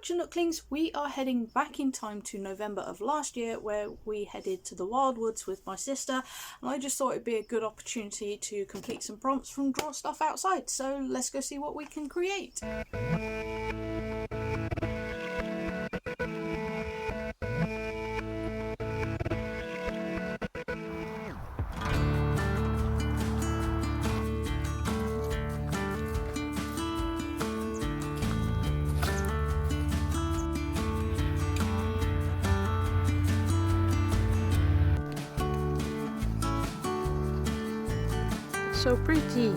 Nooklings, we are heading back in time to November of last year, where we headed to the Wildwoods with my sister, and I just thought it'd be a good opportunity to complete some prompts from Draw Stuff Outside, so let's go see what we can create. So pretty.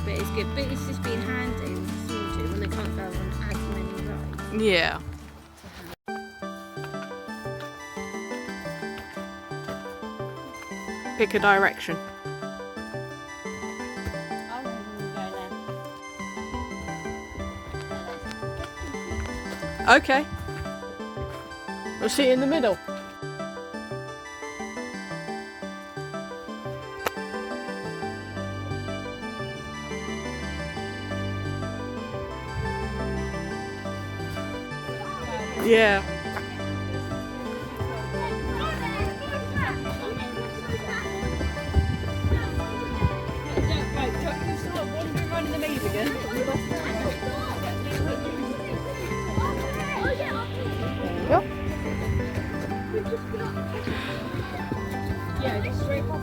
But it's good. But it's just being handy when they can't go on as many rides. Yeah. Pick a direction. Okay. We'll sit in the middle. Yeah. Yep. Yeah, just straight off.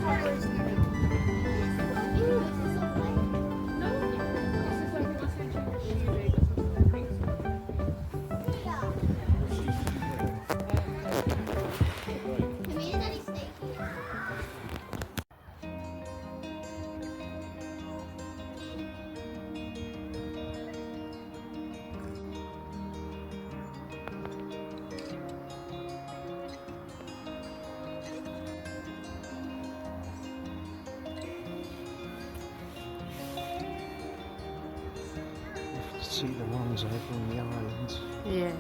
See the ones over on the islands. Yeah.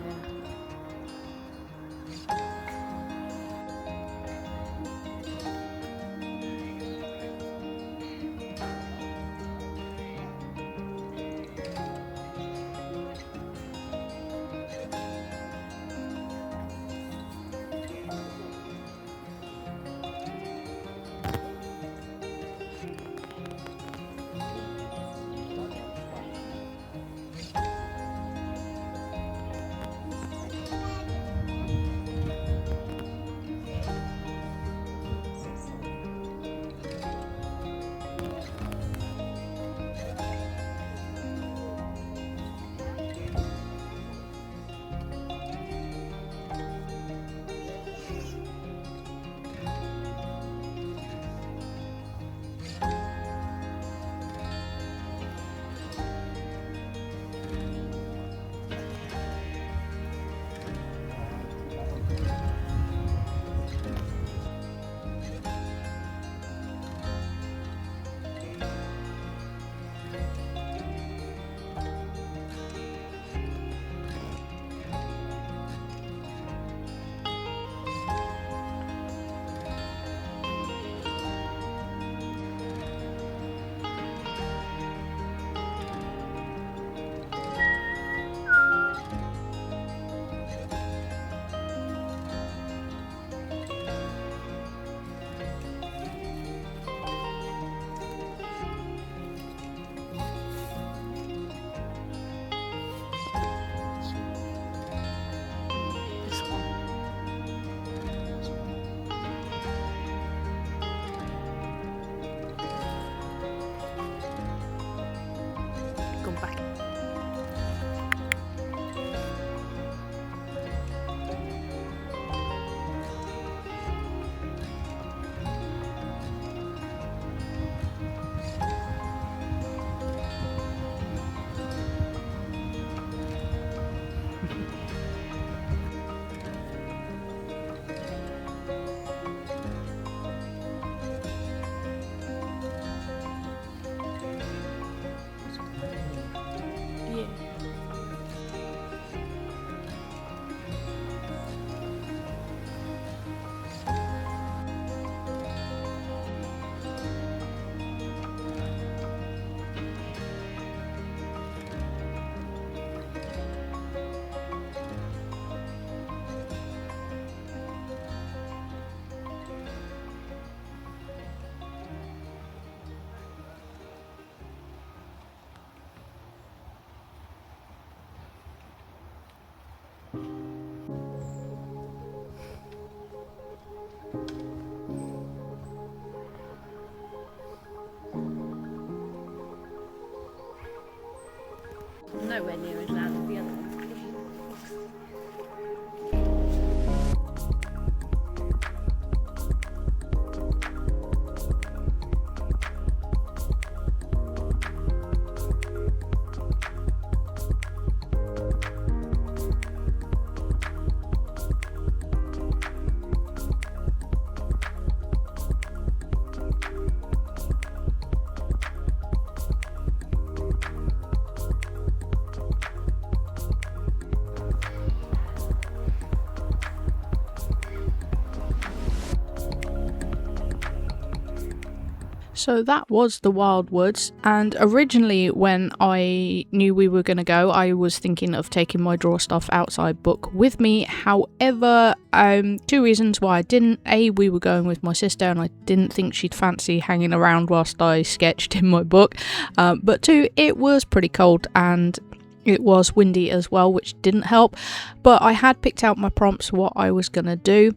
So that was the Wildwoods, and originally when I knew we were going to go, I was thinking of taking my Draw Stuff Outside book with me. However, 2 reasons why I didn't. A, we were going with my sister and I didn't think she'd fancy hanging around whilst I sketched in my book. But 2, it was pretty cold and it was windy as well, which didn't help. But I had picked out my prompts, what I was going to do.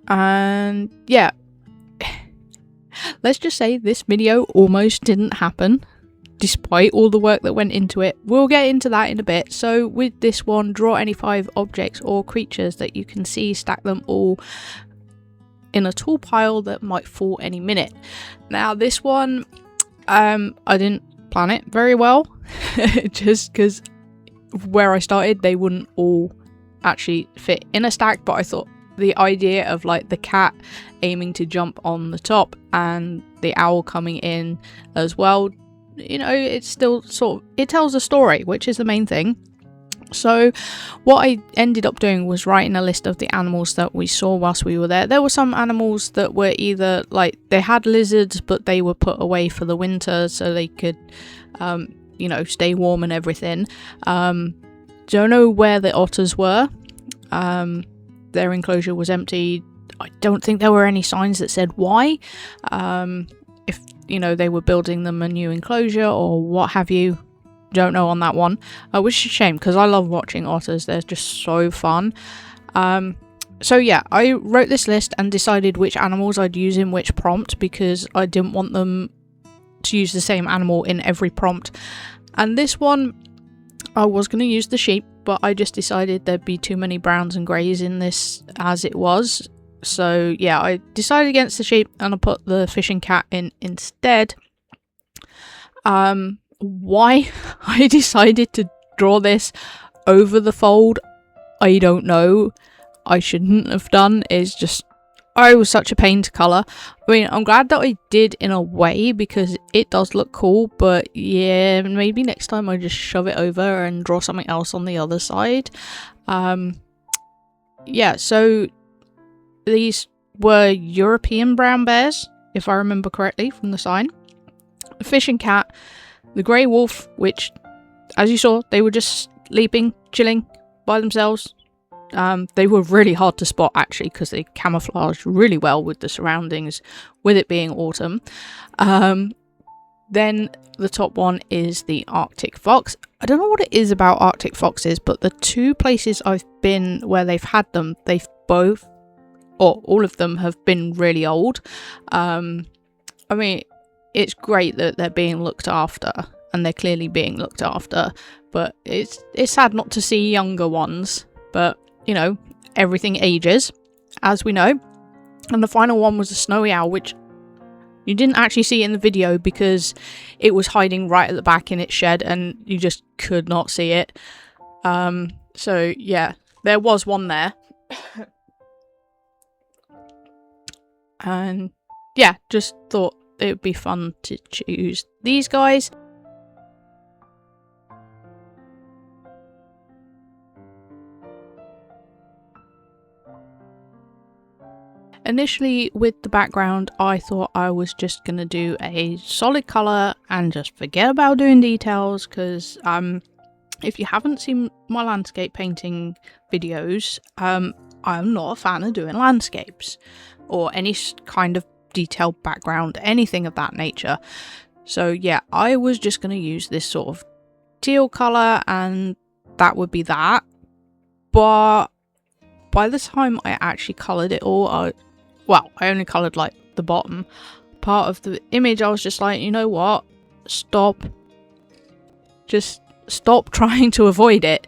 And yeah. Let's just say this video almost didn't happen, despite all the work that went into it. We'll get into that in a bit. So with this one, draw any 5 objects or creatures that you can see, stack them all in a tall pile that might fall any minute. Now this one, I didn't plan it very well, just because where I started, they wouldn't all actually fit in a stack, but I thought the idea of like the cat aiming to jump on the top and the owl coming in as well, you know, it's still sort of, it tells a story, which is the main thing. So what I ended up doing was writing a list of the animals that we saw whilst we were there. There were some animals that were either like, they had lizards but they were put away for the winter so they could you know, stay warm and everything. Don't know where the otters were. Their enclosure was empty. I don't think there were any signs that said why. If, you know, they were building them a new enclosure or what have you. Don't know on that one. Which is a shame because I love watching otters. They're just so fun. So yeah, I wrote this list and decided which animals I'd use in which prompt because I didn't want them to use the same animal in every prompt. And this one, I was going to use the sheep, but I just decided there'd be too many browns and greys in this as it was. So yeah, I decided against the sheep and I put the fishing cat in instead. Why I decided to draw this over the fold, I don't know. I shouldn't have done. It's just, I was such a pain to colour. I mean, I'm glad that I did in a way because it does look cool, but yeah, maybe next time I just shove it over and draw something else on the other side. Yeah, so these were European brown bears, if I remember correctly from the sign. A fishing cat, the grey wolf, which, as you saw, they were just sleeping, chilling by themselves. They were really hard to spot actually because they camouflaged really well with the surroundings, with it being autumn. Then the top one is the Arctic fox. I don't know what it is about Arctic foxes, but the 2 places I've been where they've had them, they've both, or all of them, have been really old. I mean, it's great that they're being looked after, and they're clearly being looked after, but it's sad not to see younger ones. But you know, everything ages, as we know. And the final one was a snowy owl, which you didn't actually see in the video because it was hiding right at the back in its shed and you just could not see it. So yeah, there was one there. And yeah, just thought it would be fun to choose these guys. Initially, with the background, I thought I was just going to do a solid colour and just forget about doing details because if you haven't seen my landscape painting videos, I'm not a fan of doing landscapes or any kind of detailed background, anything of that nature. So yeah, I was just going to use this sort of teal colour and that would be that. But by the time I actually coloured it all, I only coloured like the bottom part of the image. I was just like, you know what? Just stop trying to avoid it.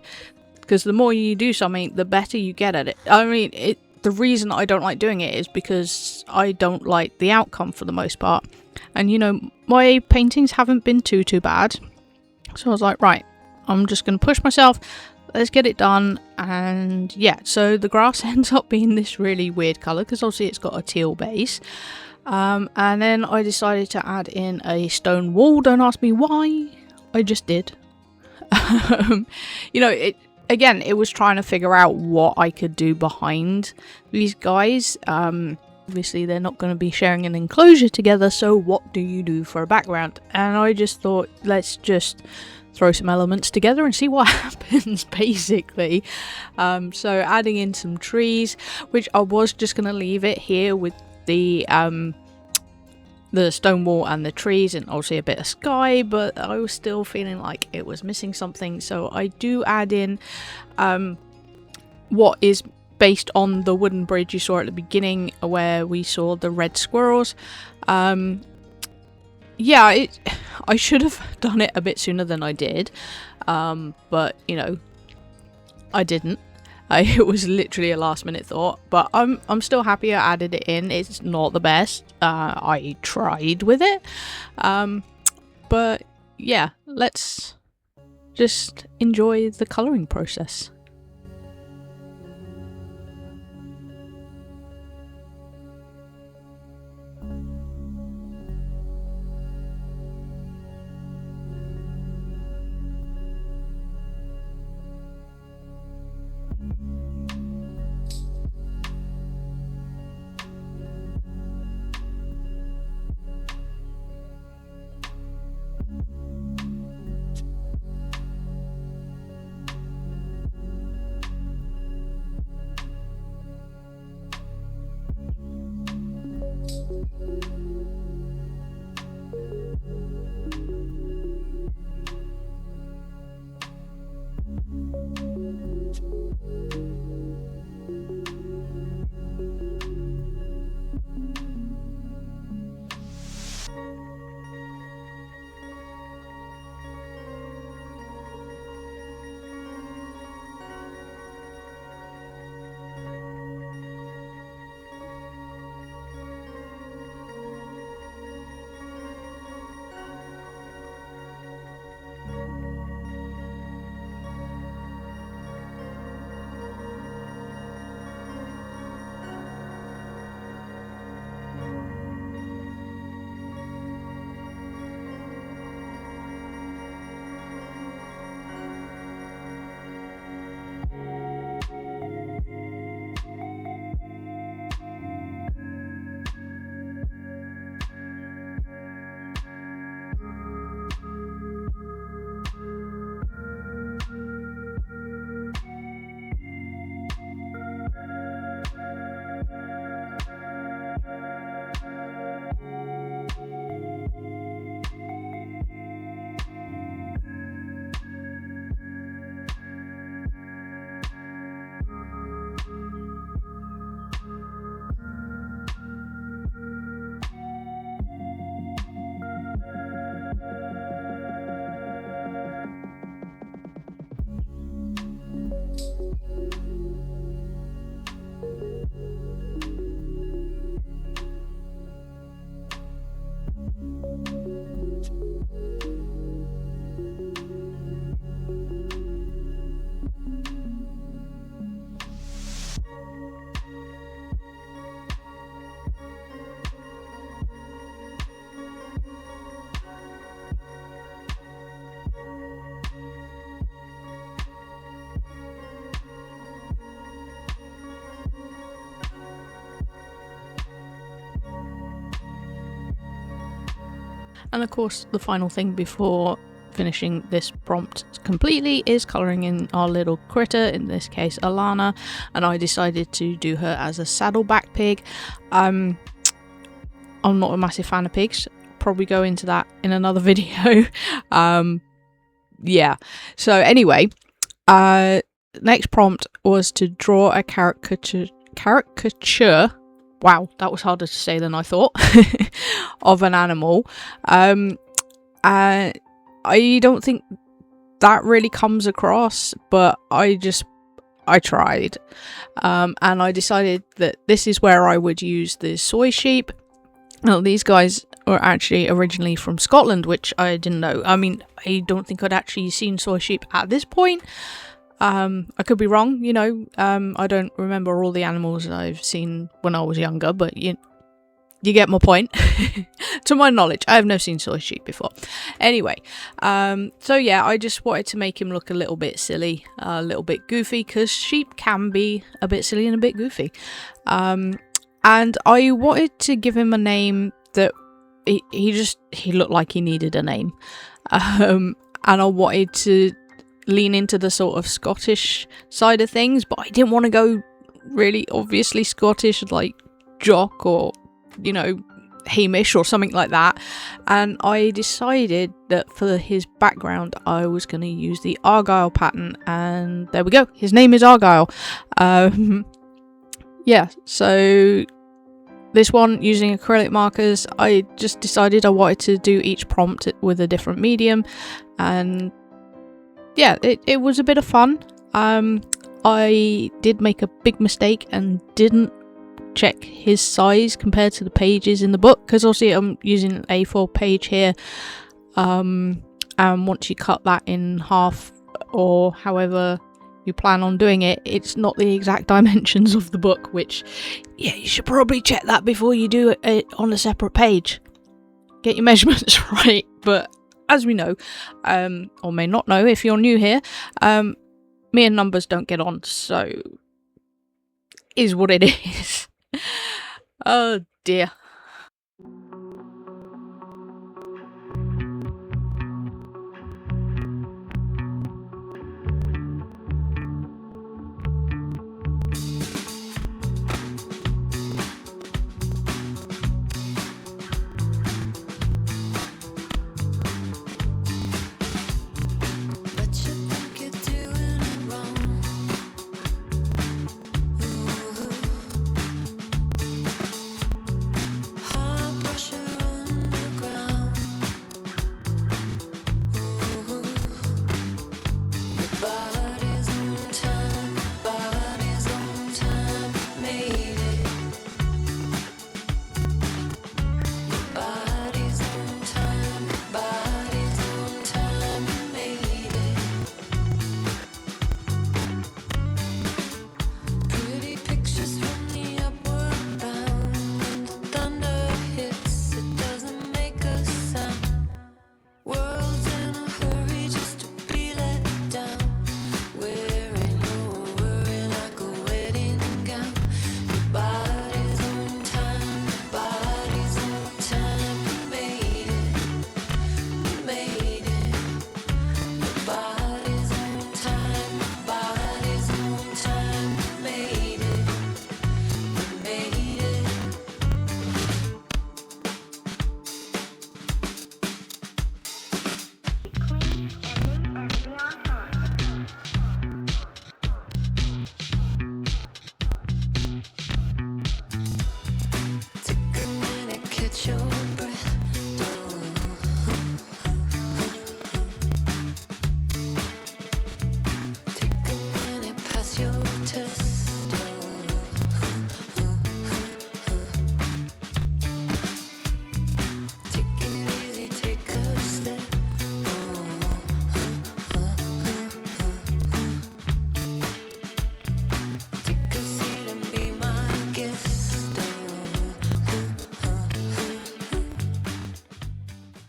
Because the more you do something, the better you get at it. I mean, the reason I don't like doing it is because I don't like the outcome for the most part. And you know, my paintings haven't been too bad. So I was like, right, I'm just going to push myself. Let's get it done. And yeah, so the grass ends up being this really weird colour because obviously it's got a teal base. And then I decided to add in a stone wall. Don't ask me why. I just did. You know, it was trying to figure out what I could do behind these guys. obviously they're not going to be sharing an enclosure together, so what do you do for a background? And I just thought, let's just throw some elements together and see what happens, basically. So adding in some trees, which I was just going to leave it here with the stone wall and the trees and obviously a bit of sky, but I was still feeling like it was missing something, so I do add in what is based on the wooden bridge you saw at the beginning where we saw the red squirrels. Yeah, I should have done it a bit sooner than I did, but you know, I didn't. It was literally a last minute thought, but I'm still happy I added it in. It's not the best. I tried with it, but yeah, let's just enjoy the colouring process. And of course, the final thing before finishing this prompt completely is colouring in our little critter, in this case Alana, and I decided to do her as a saddleback pig. I'm not a massive fan of pigs, probably go into that in another video. Yeah, so anyway, next prompt was to draw a caricature, wow, that was harder to say than I thought, of an animal. I don't think that really comes across, but I tried. And I decided that this is where I would use the soy sheep. Now, these guys were actually originally from Scotland, which I didn't know. I mean, I don't think I'd actually seen soy sheep at this point. I could be wrong, you know. I don't remember all the animals I've seen when I was younger, but you get my point. To my knowledge, I have never seen soy sheep before. Anyway, so yeah, I just wanted to make him look a little bit silly, a little bit goofy, because sheep can be a bit silly and a bit goofy. And I wanted to give him a name that he looked like he needed a name. And I wanted to lean into the sort of Scottish side of things, but I didn't want to go really obviously Scottish, like Jock or, you know, Hamish or something like that. And I decided that for his background I was going to use the Argyle pattern, and there we go, his name is Argyle. Yeah, so this one, using acrylic markers, I just decided I wanted to do each prompt with a different medium, and yeah, it was a bit of fun. I did make a big mistake and didn't check his size compared to the pages in the book, because obviously I'm using an A4 page here, and once you cut that in half or however you plan on doing it, it's not the exact dimensions of the book, which, yeah, you should probably check that before you do it on a separate page. Get your measurements right. But as we know, or may not know if you're new here, me and numbers don't get on, so is what it is. Oh dear.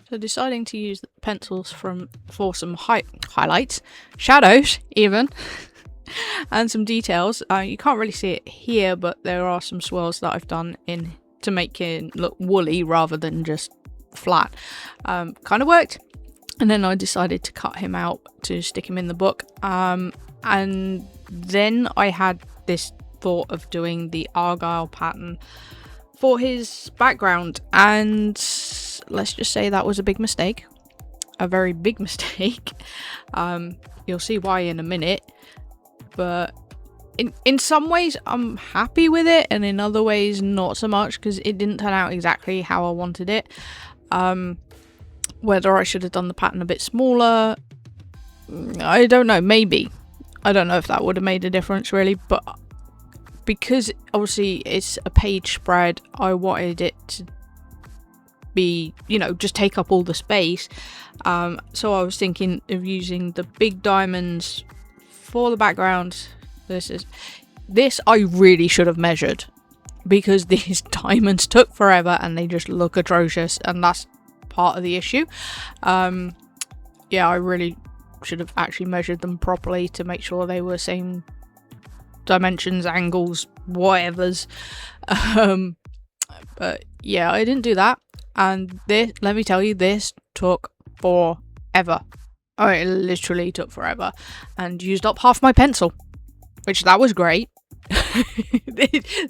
So deciding to use the pencils for some highlights, shadows even, and some details. You can't really see it here, but there are some swirls that I've done in to make it look woolly rather than just flat. Kind of worked. And then I decided to cut him out to stick him in the book. And then I had this thought of doing the Argyle pattern for his background, and let's just say that was a big mistake, a very big mistake. You'll see why in a minute, but in some ways I'm happy with it, and in other ways not so much, because it didn't turn out exactly how I wanted it. Whether I should have done the pattern a bit smaller, I don't know, maybe. I don't know if that would have made a difference really, but because obviously it's a page spread, I wanted it to be, you know, just take up all the space. So I was thinking of using the big diamonds for the background. This I really should have measured, because these diamonds took forever and they just look atrocious, and that's part of the issue. Yeah, I really should have actually measured them properly to make sure they were same dimensions, angles, whatevers. But yeah, I didn't do that. And this, let me tell you, this took forever. Oh, it literally took forever. And used up half my pencil. Which, that was great.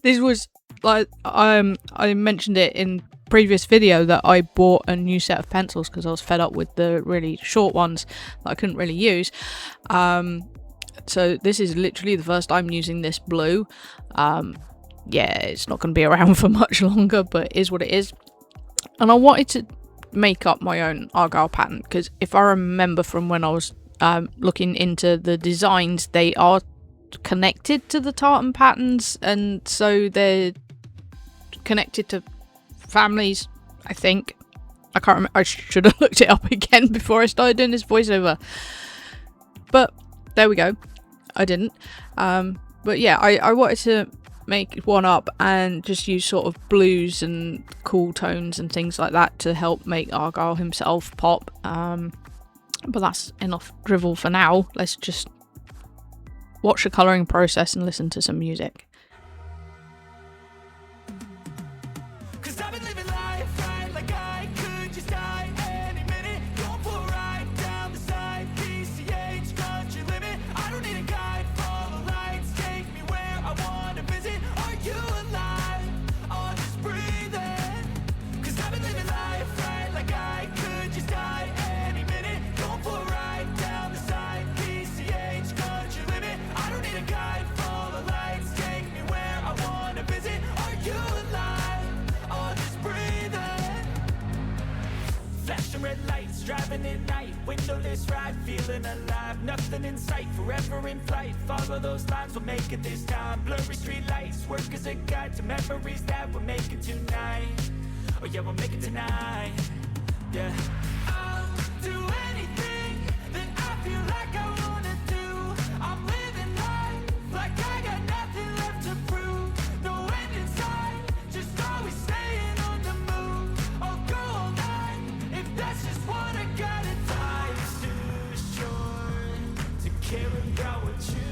This was, like, I mentioned it in previous video that I bought a new set of pencils because I was fed up with the really short ones that I couldn't really use. So this is literally the first time using this blue. Yeah, it's not going to be around for much longer, but it is what it is. And I wanted to make up my own Argyle pattern because if I remember from when I was looking into the designs, they are connected to the tartan patterns, and so they're connected to families, I think. I can't remember. I should have looked it up again before I started doing this voiceover. But there we go. I didn't. But yeah, I wanted to make one up and just use sort of blues and cool tones and things like that to help make Argyle himself pop. But that's enough drivel for now. Let's just watch the colouring process and listen to some music. Driving at night, windowless ride, feeling alive. Nothing in sight, forever in flight. Follow those lines, we'll make it this time. Blurry street lights, work as a guide to memories that we'll make it tonight. Oh yeah, we'll make it tonight. Yeah. I'll do anything that I feel like I wanna do. I'm living life like I got nothing left to prove. No end in sight, just always staying on the move. I'll go all night if that's just what I got. Life's too short to care about what you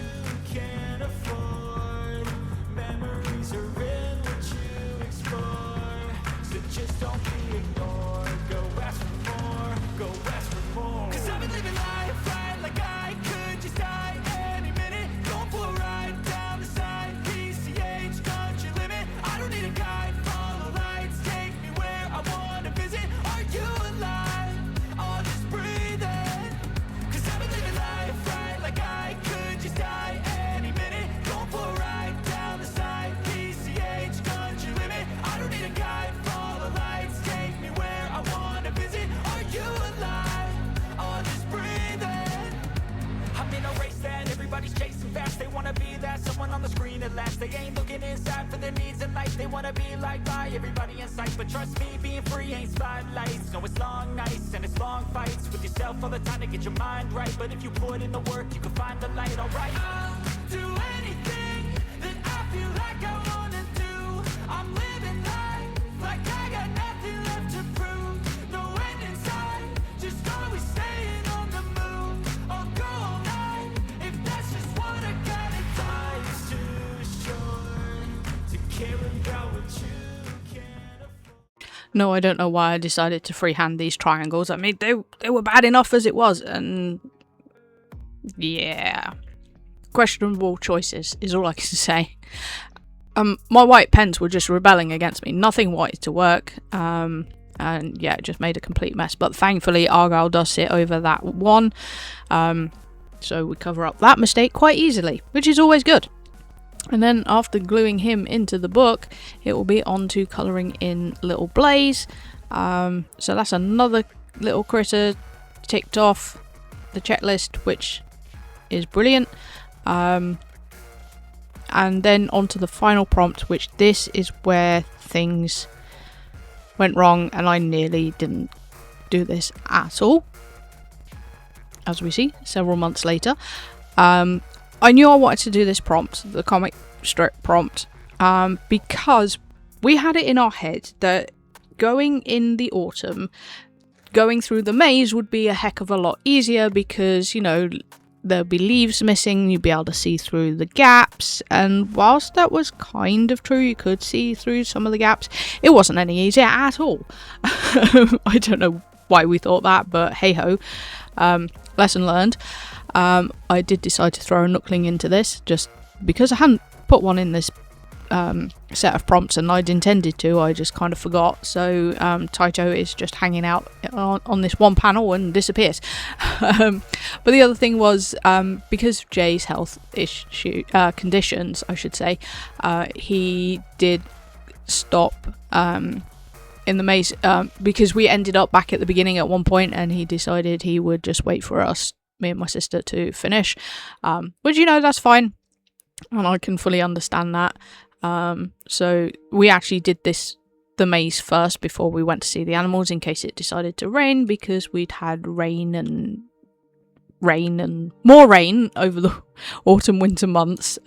can't afford. Memories are in what you explore, so just don't be ignored. Go ask for more, go ask for more. 'Cause I've been living life right like I could just die any minute. Going for a ride down the side, PCH country limit. I don't need a guide, follow lights, take me where I wanna visit. Are you alive? I'll just breathe in. 'Cause I've been living life right like I could just die any minute. Going for a ride down the side, PCH country limit. I don't need a guide, follow lights, take me where I wanna visit. Are you alive? I'll just breathe in. I'm in a race that everybody's chasing fast. They wanna be that someone on the screen at last. They ain't looking inside for their needs in life. They wanna be liked by everybody in sight. But trust me, being free ain't spotlights. No, it's long nights and it's long fights with yourself all the time to get your mind right. But if you put in the work, you can find the light, alright? I'll do anything that I feel like I wanna do. I'm living life like I got nothing left to prove. No end in sight, just always staying on the move. I'll go all night if that's just what I got. Life's too short to care about what you can't afford. No, I don't know why I decided to freehand these triangles. I mean, they were bad enough as it was, and yeah, questionable choices is all I can say. My white pens were just rebelling against me. Nothing wanted to work, and yeah, it just made a complete mess. But thankfully, Argyle does sit over that one, so we cover up that mistake quite easily, which is always good. And then after gluing him into the book, it will be on to colouring in Little Blaze. So that's another little critter ticked off the checklist, which is brilliant. And then on to the final prompt, which this is where things went wrong and I nearly didn't do this at all. As we see, several months later. I knew I wanted to do this prompt, the comic strip prompt, because we had it in our head that going in the autumn, going through the maze would be a heck of a lot easier because, you know, there'll be leaves missing, you'd be able to see through the gaps, and whilst that was kind of true, you could see through some of the gaps, it wasn't any easier at all. I don't know why we thought that, but hey ho, lesson learned. I did decide to throw a knuckling into this, just because I hadn't put one in this set of prompts, and I'd intended to, I just kind of forgot. So Taito is just hanging out on this one panel and disappears. But the other thing was, because of Jay's health conditions, I should say, he did stop in the maze, because we ended up back at the beginning at one point, and he decided he would just wait for us, me and my sister, to finish, which, that's fine, and I can fully understand that. So we actually did the maze first before we went to see the animals, in case it decided to rain, because we'd had rain and more rain over the autumn winter months.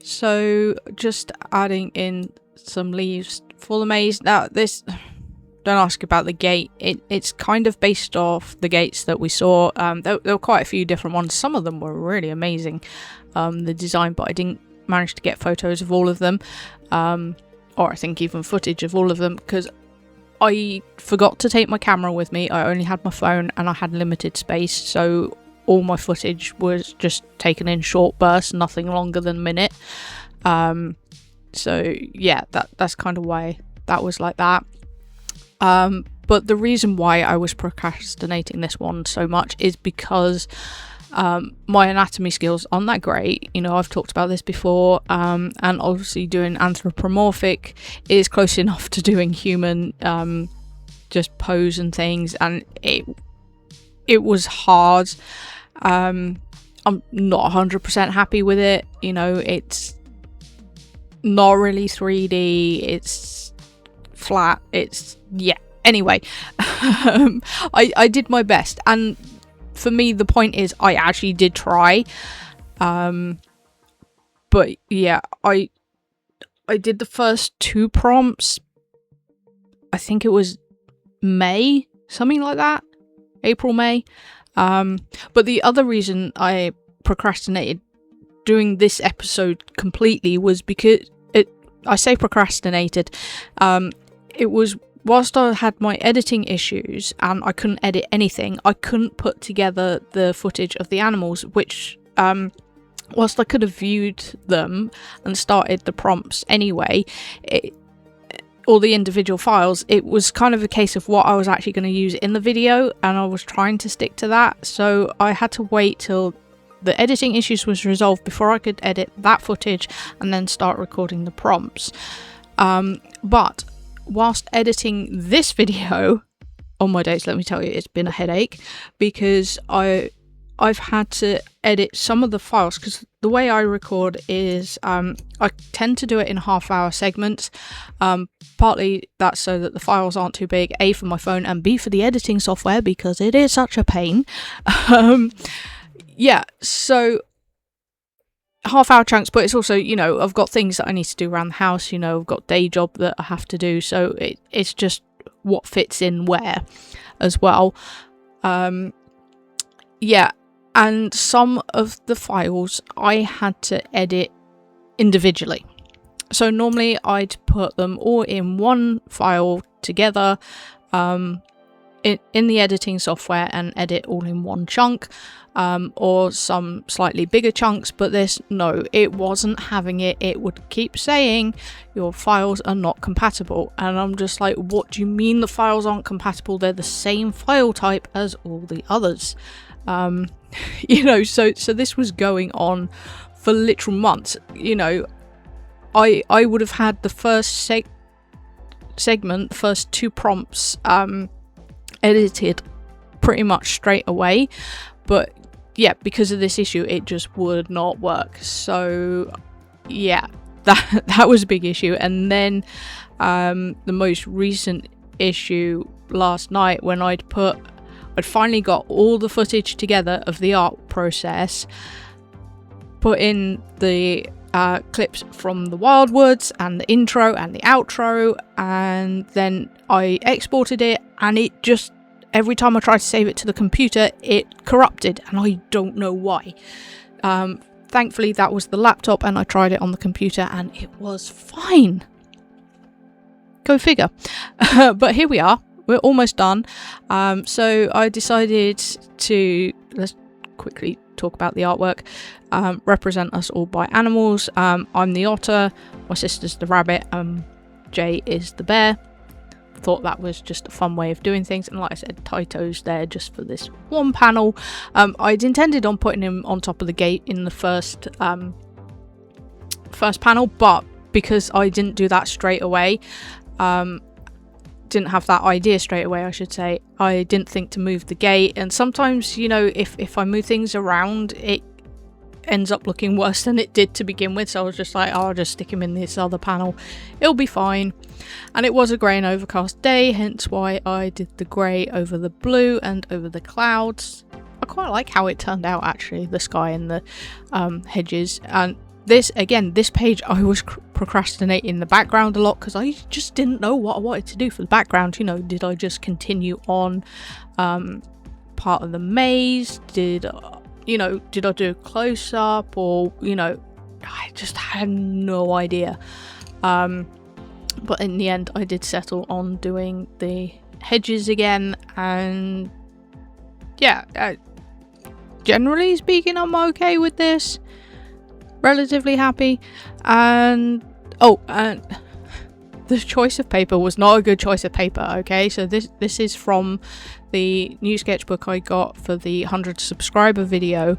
So just adding in some leaves for the maze. Now this, don't ask about the gate, it's kind of based off the gates that we saw. There were quite a few different ones, some of them were really amazing, the design, but I didn't manage to get photos of all of them, or I think even footage of all of them, because I forgot to take my camera with me. I only had my phone and I had limited space, so all my footage was just taken in short bursts, nothing longer than a minute. So yeah, that's kind of why that was like that. But the reason why I was procrastinating this one so much is because my anatomy skills aren't that great. I've talked about this before, and obviously doing anthropomorphic is close enough to doing human, just pose and things, and it was hard. I'm not 100% happy with it. It's not really 3D, it's flat, anyway. I did my best, and for me the point is I actually did try, but yeah, I did the first 2 prompts, I think it was May, something like that, April, May. But the other reason I procrastinated doing this episode completely was because I say procrastinated, it was whilst I had my editing issues and I couldn't edit anything, I couldn't put together the footage of the animals, which whilst I could have viewed them and started the prompts anyway, all the individual files, it was kind of a case of what I was actually going to use in the video, and I was trying to stick to that, so I had to wait till the editing issues was resolved before I could edit that footage and then start recording the prompts. But whilst editing this video, on my days, let me tell you, it's been a headache, because I've had to edit some of the files, because the way I record is I tend to do it in half-hour segments. Partly that's so that the files aren't too big, A, for my phone, and B, for the editing software, because it is such a pain. Yeah, so half-hour chunks, but it's also, I've got things that I need to do around the house, I've got day job that I have to do, so it's just what fits in where as well. Yeah, and some of the files I had to edit individually. So normally I'd put them all in one file together in the editing software and edit all in one chunk, or some slightly bigger chunks, but no, it wasn't having it. It would keep saying your files are not compatible, and I'm just like, what do you mean the files aren't compatible? They're the same file type as all the others. So this was going on for literal months. I would have had the first segment, the first 2 prompts edited pretty much straight away, but yeah, because of this issue it just would not work. So yeah, that was a big issue. And then the most recent issue last night, when I'd finally got all the footage together of the art process, put in the clips from the Wildwoods and the intro and the outro, and then I exported it, and it just every time I tried to save it to the computer, it corrupted, and I don't know why. Thankfully, that was the laptop, and I tried it on the computer, and it was fine. Go figure. But here we are. We're almost done. So I decided to, let's quickly talk about the artwork. Represent us all by animals. I'm the otter, my sister's the rabbit, Jay is the bear. Thought that was just a fun way of doing things, and like I said, Taito's there just for this one panel. I'd intended on putting him on top of the gate in the first panel, but because I didn't do that straight away, didn't have that idea straight away, I should say, I didn't think to move the gate, and sometimes, you know, if I move things around, it ends up looking worse than it did to begin with. So I was just like, oh, I'll just stick him in this other panel, it'll be fine. And it was a grey and overcast day, hence why I did the grey over the blue and over the clouds. I quite like how it turned out, actually, the sky and the hedges. And this page, I was procrastinating the background a lot because I just didn't know what I wanted to do for the background. You know, did I just continue on part of the maze? Did I do a close-up, or, you know, I just had no idea. But in the end, I did settle on doing the hedges again, and yeah, generally speaking, I'm okay with this. Relatively happy. And the choice of paper was not a good choice of paper, okay? So this is from the new sketchbook I got for the 100 subscriber video,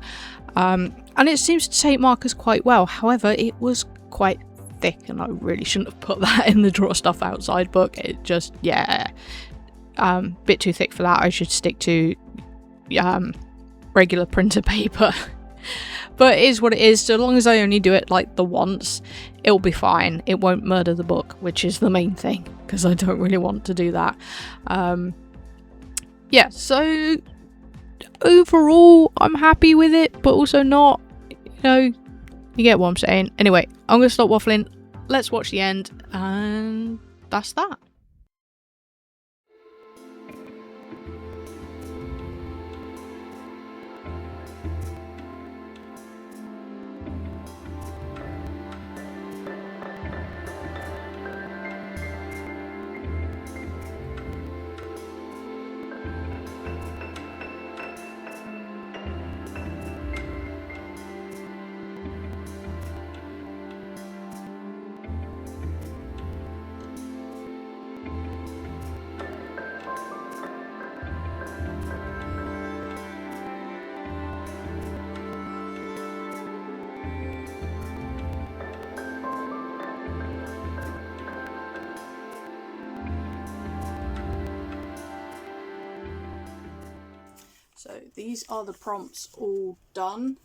and it seems to take markers quite well. However, it was quite thick, and I really shouldn't have put that in the Draw Stuff Outside book. It just, bit too thick for that. I should stick to regular printer paper. But it is what it is. So long as I only do it like the once, it'll be fine. It won't murder the book, which is the main thing, because I don't really want to do that. So overall, I'm happy with it, but also not. You know, you get what I'm saying. Anyway, I'm going to stop waffling. Let's watch the end, and that's that. So these are the prompts all done.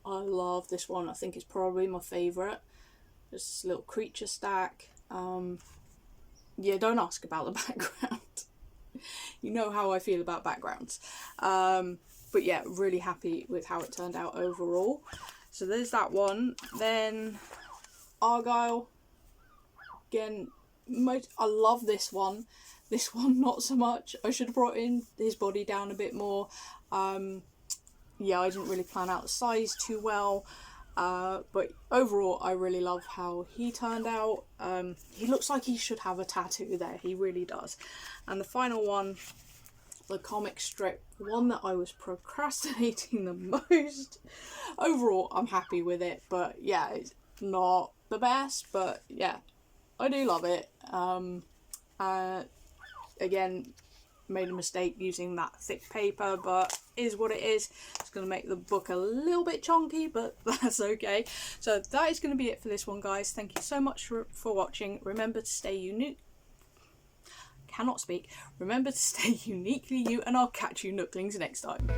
I love this one. I think it's probably my favourite. Just this little creature stack. Yeah, don't ask about the background. You know how I feel about backgrounds. But yeah, really happy with how it turned out overall. So there's that one. Then Argyle. Again, I love this one. This one, not so much. I should have brought in his body down a bit more. Yeah, I didn't really plan out the size too well. But overall, I really love how he turned out. He looks like he should have a tattoo there. He really does. And the final one, the comic strip, one that I was procrastinating the most. Overall, I'm happy with it. But yeah, it's not the best. But yeah, I do love it. Again, made a mistake using that thick paper, but is what it is. It's going to make the book a little bit chunky, but that's okay. So that is going to be it for this one, guys. Thank you so much for watching. Remember to stay unique. Cannot speak. Remember to stay uniquely you, and I'll catch you Nooklings next time.